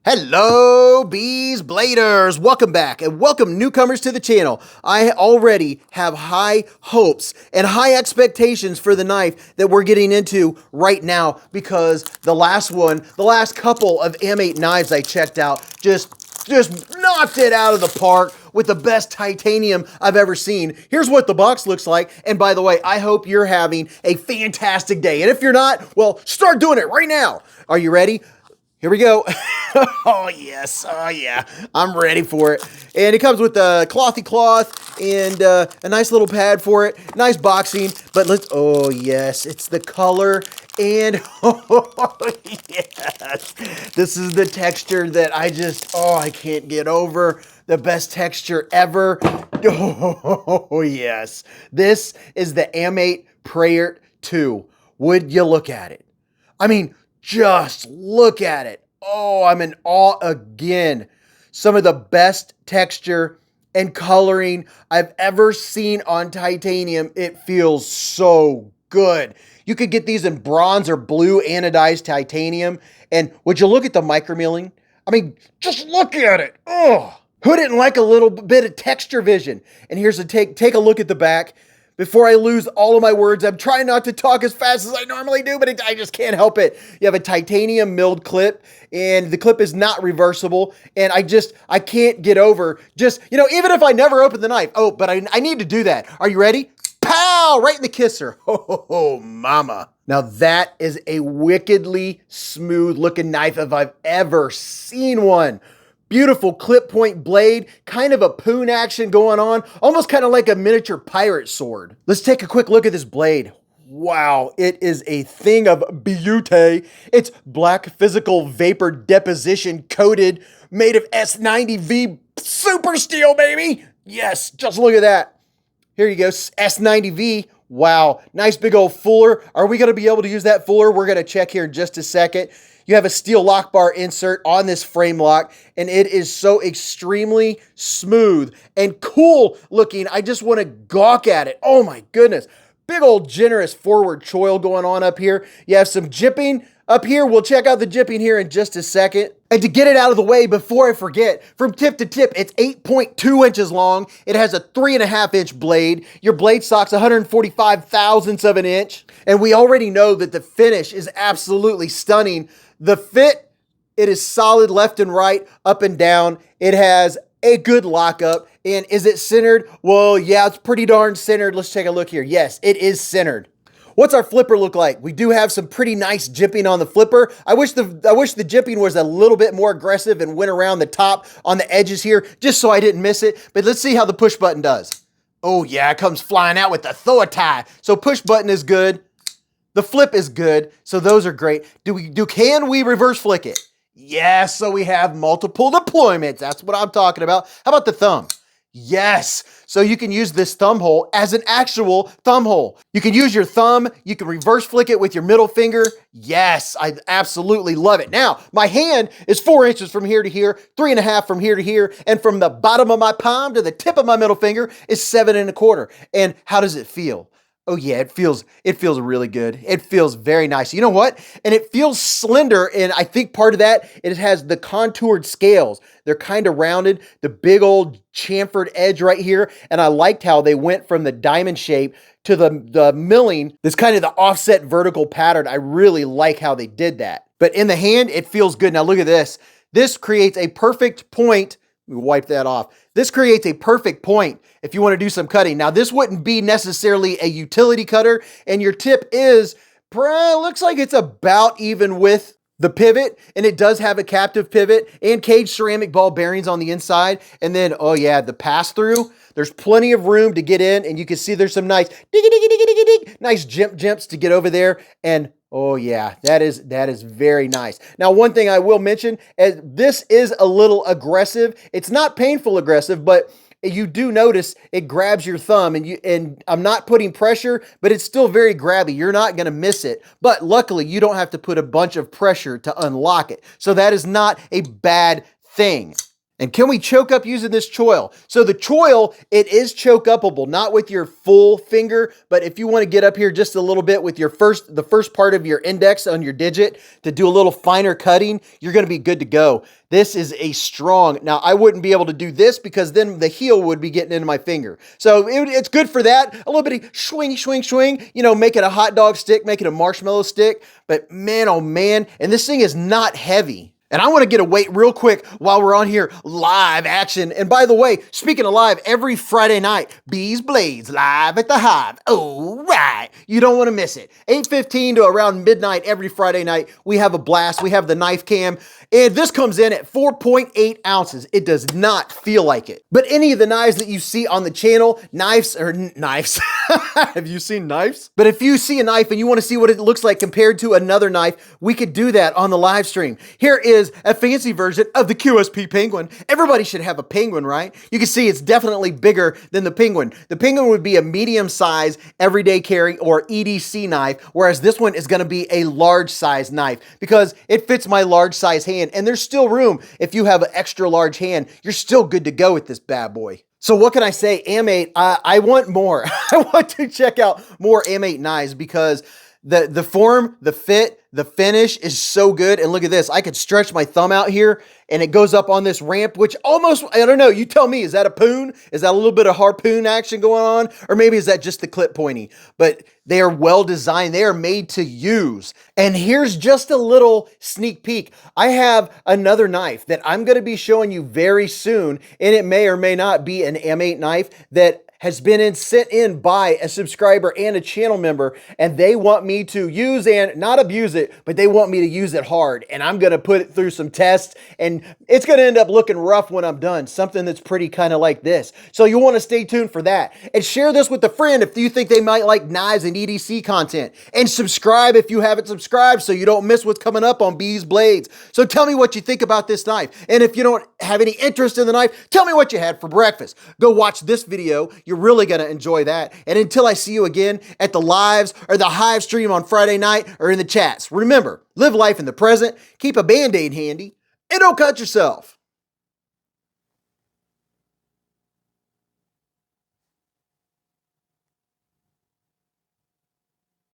Hello, Beez Bladers! Welcome back and welcome newcomers to the channel. I already have high hopes and high expectations for the knife that we're getting into right now because the last couple of AMEIGHT knives I checked out just knocked it out of the park with the best titanium I've ever seen. Here's what the box looks like. And by the way, I hope you're having a fantastic day. And if you're not, well, start doing it right now. Are you ready? Here we go. Oh, yes. Oh, yeah. I'm ready for it. And it comes with a clothy cloth and a nice little pad for it. Nice boxing. But oh, yes. It's the color. And, oh, yes. This is the texture that I can't get over. The best texture ever. Oh, yes. This is the AMEIGHT Preyert II. Would you look at it? I mean, just look at it. Oh, I'm in awe again. Some of the best texture and coloring I've ever seen on titanium. It feels so good. You could get these in bronze or blue anodized titanium. And would you look at the micromilling? I mean, just look at it. Oh, who didn't like a little bit of texture vision? And here's a take a look at the back. Before I lose all of my words, I'm trying not to talk as fast as I normally do, but I just can't help it. You have a titanium milled clip, and the clip is not reversible, and I can't get over even if I never open the knife. Oh, but I need to do that. Are you ready? Pow! Right in the kisser. Oh, mama. Now that is a wickedly smooth looking knife if I've ever seen one. Beautiful clip point blade, kind of a poon action going on, almost kind of like a miniature pirate sword. Let's take a quick look at this blade. Wow, it is a thing of beauty. It's black physical vapor deposition coated, made of S90V super steel, baby. Yes, just look at that. Here you go, S90V. Wow, nice big old fuller. Are we gonna be able to use that fuller? We're gonna check here in just a second. You have a steel lock bar insert on this frame lock, and it is so extremely smooth and cool looking. I just want to gawk at it. Oh my goodness. Big old generous forward choil going on up here. You have some jipping up here. We'll check out the jipping here in just a second. And to get it out of the way before I forget, from tip to tip, it's 8.2 inches long. It has a 3.5 inch blade. Your blade stock's 145 thousandths of an inch. And we already know that the finish is absolutely stunning. The fit, it is solid left and right, up and down. It has a good lockup. And is it centered? Well, yeah, it's pretty darn centered. Let's take a look here. Yes, it is centered. What's our flipper look like? We do have some pretty nice jipping on the flipper. I wish the jipping was a little bit more aggressive and went around the top on the edges here, just so I didn't miss it. But let's see how the push button does. Oh yeah, it comes flying out with the authority. So push button is good. The flip is good, so those are great. Can we reverse flick it? Yes, so we have multiple deployments. That's what I'm talking about. How about the thumb? Yes, so you can use this thumb hole as an actual thumb hole. You can use your thumb, you can reverse flick it with your middle finger. Yes, I absolutely love it. Now, my hand is 4 inches from here to here, 3.5 from here to here, and from the bottom of my palm to the tip of my middle finger is 7.25. And how does it feel? Oh yeah, it feels really good. It feels very nice. You know what? And it feels slender, and I think part of that, it has the contoured scales. They're kind of rounded, the big old chamfered edge right here, and I liked how they went from the diamond shape to the milling, this kind of the offset vertical pattern. I really like how they did that. But in the hand, it feels good. Now look at this. This creates a perfect point. Let me wipe that off. This creates a perfect point if you want to do some cutting. Now, this wouldn't be necessarily a utility cutter, and your tip looks like it's about even with the pivot, and it does have a captive pivot and cage ceramic ball bearings on the inside. And then, oh yeah, the pass-through, there's plenty of room to get in, and you can see there's some nice nice jumps to get over there. And oh yeah, that is very nice. Now, one thing I will mention is this is a little aggressive. It's not painful aggressive, but you do notice it grabs your thumb, and I'm not putting pressure, but it's still very grabby. You're not going to miss it. But luckily, you don't have to put a bunch of pressure to unlock it. So that is not a bad thing. And can we choke up using this choil? So the choil, it is choke upable, not with your full finger, but if you want to get up here just a little bit with the first part of your index on your digit to do a little finer cutting, you're going to be good to go. This is a strong, now I wouldn't be able to do this because then the heel would be getting into my finger. So it's good for that. A little bitty swing, swing, swing, you know, make it a hot dog stick, make it a marshmallow stick. But man, oh man, and this thing is not heavy. And I want to get a weight real quick while we're on here, live action. And by the way, speaking of live, every Friday night, Beez Blades live at the Hive. Oh, right. You don't want to miss it. 8:15 to around midnight every Friday night, we have a blast. We have the knife cam. And this comes in at 4.8 ounces. It does not feel like it. But any of the knives that you see on the channel, knives. Have you seen knives? But if you see a knife and you want to see what it looks like compared to another knife, we could do that on the live stream. Here is a fancy version of the QSP Penguin. Everybody should have a Penguin, right? You can see it's definitely bigger than the Penguin. The Penguin would be a medium size everyday carry or EDC knife, whereas this one is going to be a large size knife because it fits my large size hand. And there's still room. If you have an extra large hand, you're still good to go with this bad boy. So what can I say? AMEIGHT, I want more. I want to check out more AMEIGHT knives because the form, the fit, the finish is so good. And look at this. I could stretch my thumb out here and it goes up on this ramp, which almost, I don't know, you tell me, is that a poon? Is that a little bit of harpoon action going on? Or maybe is that just the clip pointy? But they are well designed. They are made to use. And here's just a little sneak peek. I have another knife that I'm going to be showing you very soon. And it may or may not be an AMEIGHT knife that has been sent in by a subscriber and a channel member, and they want me to use and not abuse it, but they want me to use it hard. And I'm gonna put it through some tests, and it's gonna end up looking rough when I'm done. Something that's pretty kind of like this. So you'll wanna stay tuned for that. And share this with a friend if you think they might like knives and EDC content. And subscribe if you haven't subscribed so you don't miss what's coming up on Beez Blades. So tell me what you think about this knife. And if you don't have any interest in the knife, tell me what you had for breakfast. Go watch this video. You're really going to enjoy that. And until I see you again at the lives or the Hive stream on Friday night or in the chats, remember, live life in the present, keep a Band-Aid handy, and don't cut yourself.